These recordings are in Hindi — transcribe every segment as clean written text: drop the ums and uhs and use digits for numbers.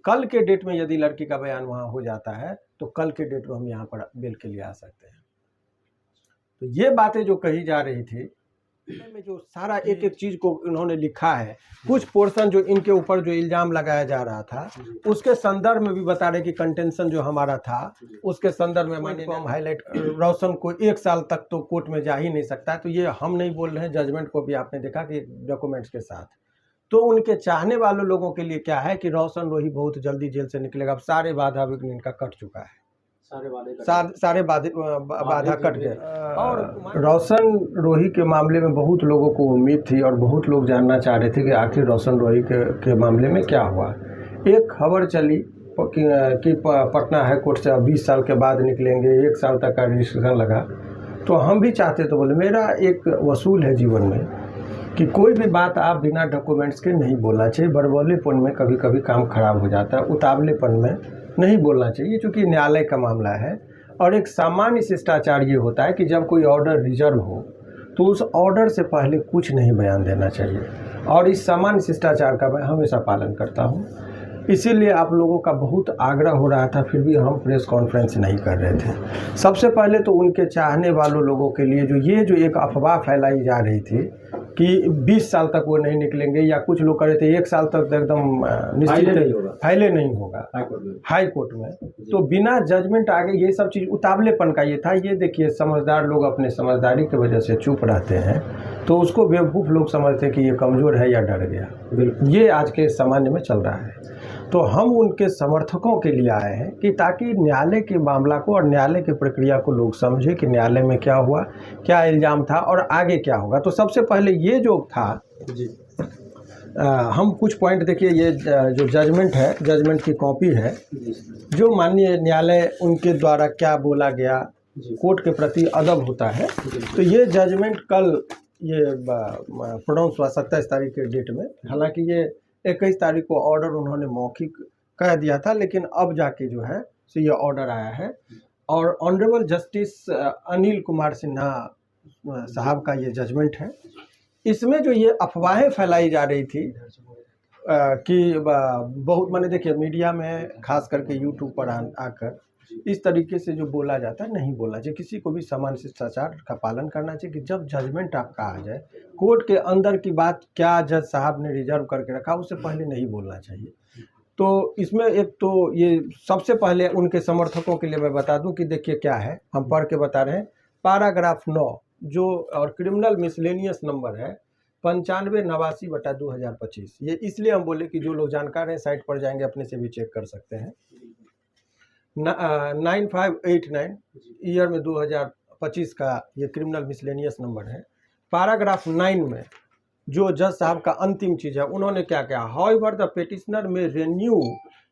कल के डेट में यदि लड़की का बयान वहाँ हो जाता है तो कल के डेट में हम यहाँ पर बेल के लिए आ सकते हैं। तो ये बातें जो कही जा रही थी में जो सारा एक एक चीज को उन्होंने लिखा है, कुछ पोर्शन जो इनके ऊपर जो इल्जाम लगाया जा रहा था उसके संदर्भ में भी बता रहे कि कंटेंशन जो हमारा था उसके संदर्भ में माननीय हम हाईलाइट रोशन को 1 साल तक तो कोर्ट में जा ही नहीं सकता है। तो ये हम नहीं बोल रहे हैं, जजमेंट को भी आपने देखा कि डॉक्यूमेंट्स के साथ। तो उनके चाहने वालों लोगों के लिए क्या है कि रोशन रोही बहुत जल्दी जेल से निकलेगा। अब सारे बाधा विघ्न इनका कट चुका है, सारे बाधा कट गए। और रोशन रोही के मामले में बहुत लोगों को उम्मीद थी और बहुत लोग जानना चाह रहे थे कि आखिर रोशन रोही के मामले में क्या हुआ। एक खबर चली कि पटना हाई कोर्ट से 20 साल के बाद निकलेंगे, 1 साल तक का रजिस्ट्रेशन लगा। तो हम भी चाहते तो बोले, मेरा एक वसूल है जीवन में कि कोई भी बात आप बिना डॉक्यूमेंट्स के नहीं बोलना चाहिए। बड़बोलेपन में कभी कभी काम खराब हो जाता है, उतावलेपन में नहीं बोलना चाहिए, क्योंकि न्यायालय का मामला है। और एक सामान्य शिष्टाचार ये होता है कि जब कोई ऑर्डर रिजर्व हो तो उस ऑर्डर से पहले कुछ नहीं बयान देना चाहिए, और इस सामान्य शिष्टाचार का मैं हमेशा पालन करता हूँ। इसीलिए आप लोगों का बहुत आग्रह हो रहा था, फिर भी हम प्रेस कॉन्फ्रेंस नहीं कर रहे थे। सबसे पहले तो उनके चाहने वालों लोगों के लिए जो एक अफवाह फैलाई जा रही थी कि 20 साल तक वो नहीं निकलेंगे, या कुछ लोग कह रहे थे 1 साल तक एकदम निश्चित फाइले नहीं होगा हाई कोर्ट में। तो बिना जजमेंट आगे ये सब चीज़ उतावलेपन का ये था। ये देखिए, समझदार लोग अपने समझदारी की वजह से चुप रहते हैं, तो उसको बेवकूफ़ लोग समझते हैं कि ये कमज़ोर है या डर गया। ये आज के सामान्य में चल रहा है। तो हम उनके समर्थकों के लिए आए हैं कि ताकि न्यायालय के मामला को और न्यायालय की प्रक्रिया को लोग समझे कि न्यायालय में क्या हुआ, क्या इल्ज़ाम था और आगे क्या होगा। तो सबसे पहले ये जो था जी, हम कुछ पॉइंट देखिए। ये जो जजमेंट है, जजमेंट की कॉपी है, जो माननीय न्यायालय उनके द्वारा क्या बोला गया, कोर्ट के प्रति अदब होता है। तो ये जजमेंट कल ये प्रोनाउंस हुआ 27 तारीख के डेट में। हालांकि ये 21 तारीख को ऑर्डर उन्होंने मौखिक कह दिया था, लेकिन अब जाके जो है सो ये ऑर्डर आया है। और ऑनरेबल जस्टिस अनिल कुमार सिन्हा साहब का ये जजमेंट है। इसमें जो ये अफवाहें फैलाई जा रही थी कि बहुत, मैंने देखिए मीडिया में खास करके यूट्यूब पर आकर इस तरीके से जो बोला जाता है, नहीं बोलना चाहिए। किसी को भी समान शिष्टाचार का पालन करना चाहिए कि जब जजमेंट आपका आ जाए, कोर्ट के अंदर की बात क्या जज साहब ने रिजर्व करके रखा, उससे पहले नहीं बोलना चाहिए। तो इसमें एक तो ये सबसे पहले उनके समर्थकों के लिए मैं बता दूं कि देखिए क्या है, हम पढ़ के बता रहे हैं। पैराग्राफ 9 जो और क्रिमिनल मिसलेनियस नंबर है 9589/2025। ये इसलिए हम बोले कि जो लोग जानकार हैं साइट पर जाएंगे, अपने से भी चेक कर सकते हैं। 9589 ईयर में 2025 का ये क्रिमिनल मिसलेनियस नंबर है। पैराग्राफ 9 में जो जज साहब का अंतिम चीज़ है, उन्होंने क्या कहा, however the petitioner may renew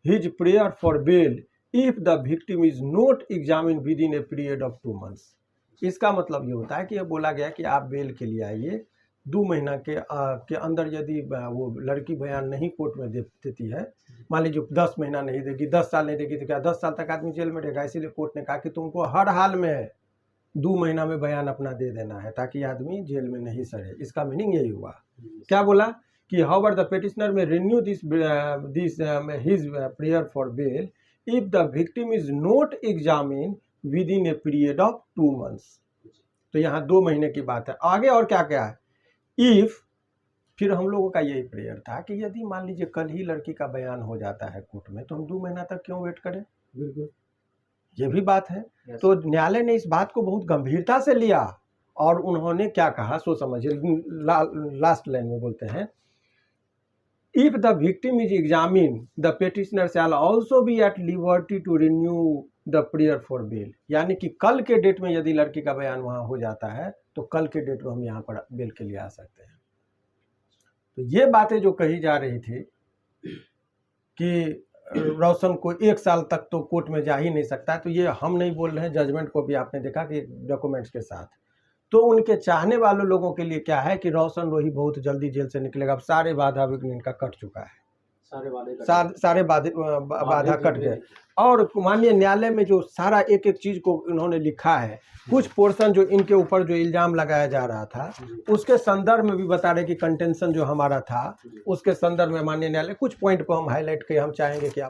his prayer for bail if the victim is not examine within a period of 2 months. इसका मतलब ये होता है कि ये बोला गया कि आप बेल के लिए आइए, 2 महीना के अंदर यदि वो लड़की बयान नहीं कोर्ट में देती है, मान लीजिए 10 महीना नहीं देगी, 10 साल नहीं देगी, तो क्या 10 साल तक आदमी जेल में रहेगा। इसीलिए कोर्ट ने कहा कि तुमको हर हाल में 2 महीना में बयान अपना दे देना है, ताकि आदमी जेल में नहीं सड़े। इसका मीनिंग यही हुआ। क्या बोला कि however the petitioner may renew this his prayer for bail if the victim is not examine within a period of 2 months. तो यहाँ 2 महीने की बात है। आगे और क्या क्या है, इफ, फिर हम लोगों का यही प्रेयर था कि यदि मान लीजिए कल ही लड़की का बयान हो जाता है कोर्ट में, तो हम 2 महीना तक क्यों वेट करें। बिल्कुल, ये भी बात है। तो न्यायालय ने इस बात को बहुत गंभीरता से लिया और उन्होंने क्या कहा सो समझिए। लास्ट लाइन में बोलते हैं, if the victim is examine the petitioner shall also be at liberty to renew the prayer for bail. यानी कि कल के डेट में यदि लड़की का बयान वहाँ हो जाता है तो कल के डेट में हम यहाँ पर बेल के लिए आ सकते हैं। तो ये बातें जो कही जा रही थी कि रोशन को 1 साल तक तो कोर्ट में जा ही नहीं सकता है, तो ये हम नहीं बोल रहे हैं, जजमेंट को भी आपने देखा कि डॉक्यूमेंट्स के साथ। तो उनके चाहने वालों लोगों के लिए क्या है कि रोशन रोही बहुत जल्दी जेल से निकलेगा। अब सारे बाधा विघ्न इनका कट चुका है, सारे बाधा कट गए। और माननीय न्यायालय में जो सारा एक एक चीज को उन्होंने लिखा है, कुछ पोर्शन जो इनके ऊपर जो इल्जाम लगाया जा रहा था उसके संदर्भ में भी बता रहे कि कंटेंशन जो हमारा था उसके संदर्भ में माननीय न्यायालय कुछ पॉइंट को हम हाईलाइट किए। हम चाहेंगे कि आप